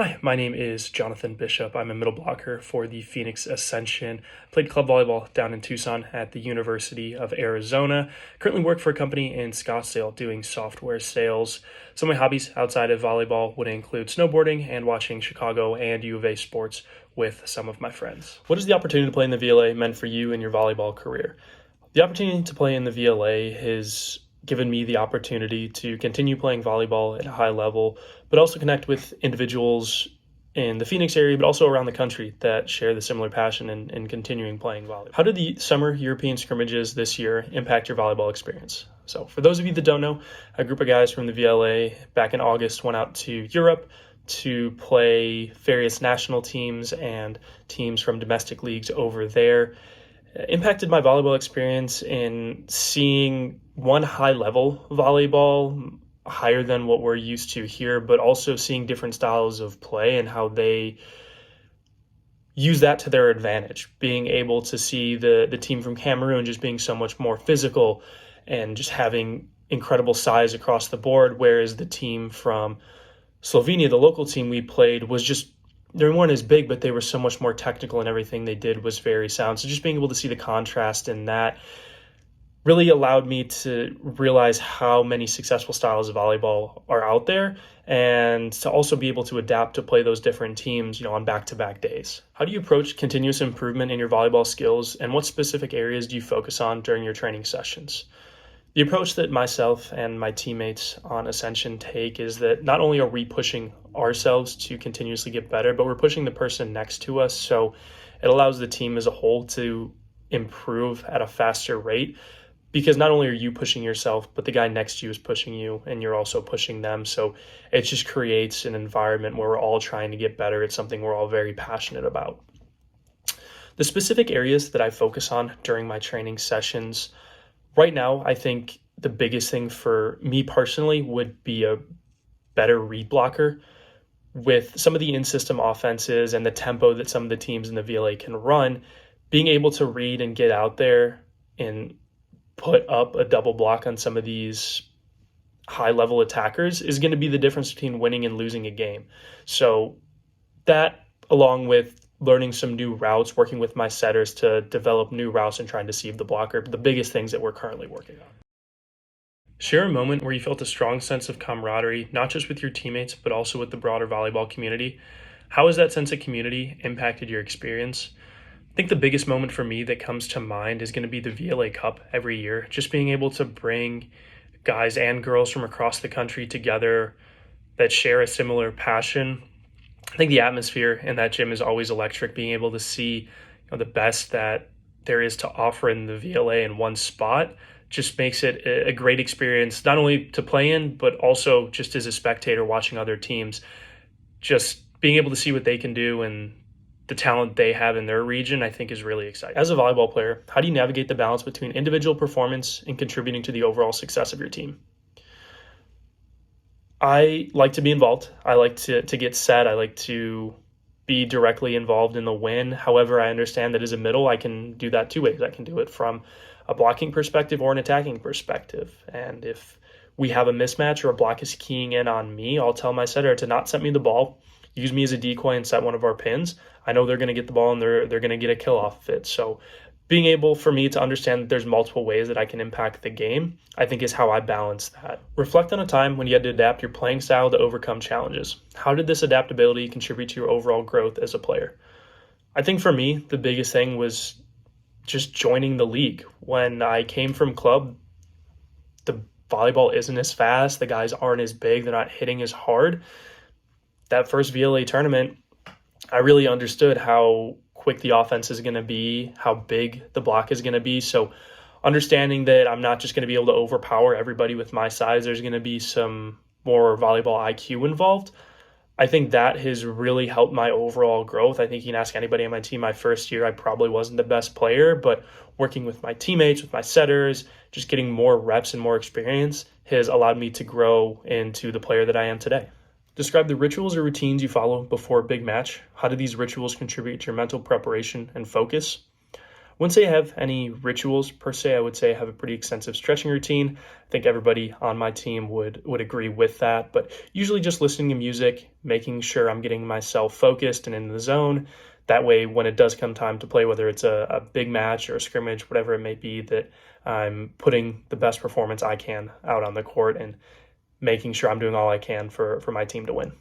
Hi, my name is Jonathan Bishop. I'm a middle blocker for the Phoenix Ascension. Played club volleyball down in Tucson at the University of Arizona. Currently work for a company in Scottsdale doing software sales. Some of my hobbies outside of volleyball would include snowboarding and watching Chicago and U of A sports with some of my friends. What has the opportunity to play in the VLA meant for you in your volleyball career? The opportunity to play in the VLA has given me the opportunity to continue playing volleyball at a high level, but also connect with individuals in the Phoenix area, but also around the country that share the similar passion in continuing playing volleyball. How did the summer European scrimmages this year impact your volleyball experience? So for those of you that don't know, a group of guys from the VLA back in August went out to Europe to play various national teams and teams from domestic leagues over there. Impacted my volleyball experience in seeing one high level volleyball, higher than what we're used to here, but also seeing different styles of play and how they use that to their advantage. Being able to see the team from Cameroon just being so much more physical and just having incredible size across the board, whereas the team from Slovenia, the local team we played, was just they weren't as big, but they were so much more technical, and everything they did was very sound. So just being able to see the contrast in that really allowed me to realize how many successful styles of volleyball are out there, and to also be able to adapt to play those different teams, on back-to-back days. How do you approach continuous improvement in your volleyball skills, and what specific areas do you focus on during your training sessions? The approach that myself and my teammates on Ascension take is that not only are we pushing ourselves to continuously get better, but we're pushing the person next to us. So it allows the team as a whole to improve at a faster rate, because not only are you pushing yourself, but the guy next to you is pushing you and you're also pushing them. So it just creates an environment where we're all trying to get better. It's something we're all very passionate about. The specific areas that I focus on during my training sessions right now, I think the biggest thing for me personally would be a better read blocker. With some of the in-system offenses and the tempo that some of the teams in the VLA can run, being able to read and get out there and put up a double block on some of these high-level attackers is going to be the difference between winning and losing a game. So that, along with learning some new routes, working with my setters to develop new routes and trying to deceive the blocker, the biggest things that we're currently working on. Share a moment where you felt a strong sense of camaraderie, not just with your teammates, but also with the broader volleyball community. How has that sense of community impacted your experience? I think the biggest moment for me that comes to mind is going to be the VLA Cup every year. Just being able to bring guys and girls from across the country together that share a similar passion. I think the atmosphere in that gym is always electric. Being able to see the best that there is to offer in the VLA in one spot just makes it a great experience, not only to play in, but also just as a spectator watching other teams. Just being able to see what they can do and the talent they have in their region, I think, is really exciting. As a volleyball player, how do you navigate the balance between individual performance and contributing to the overall success of your team? I like to be involved. I like to get set. I like to be directly involved in the win. However, I understand that as a middle, I can do that two ways. I can do it from a blocking perspective or an attacking perspective. And if we have a mismatch or a block is keying in on me, I'll tell my setter to not set me the ball, use me as a decoy and set one of our pins. I know they're going to get the ball and they're going to get a kill off of it. So being able for me to understand that there's multiple ways that I can impact the game, I think is how I balance that. Reflect on a time when you had to adapt your playing style to overcome challenges. How did this adaptability contribute to your overall growth as a player? I think for me, the biggest thing was just joining the league. When I came from club, the volleyball isn't as fast, the guys aren't as big, they're not hitting as hard. That first VLA tournament, I really understood how quick the offense is going to be, how big the block is going to be. So understanding that I'm not just going to be able to overpower everybody with my size, there's going to be some more volleyball IQ involved. I think that has really helped my overall growth. I think you can ask anybody on my team my first year, I probably wasn't the best player, but working with my teammates, with my setters, just getting more reps and more experience has allowed me to grow into the player that I am today. Describe the rituals or routines you follow before a big match. How do these rituals contribute to your mental preparation and focus? Wouldn't say I have any rituals per se. I would say I have a pretty extensive stretching routine. I think everybody on my team would agree with that. But usually just listening to music, making sure I'm getting myself focused and in the zone. That way, when it does come time to play, whether it's a big match or a scrimmage, whatever it may be, that I'm putting the best performance I can out on the court and making sure I'm doing all I can for my team to win.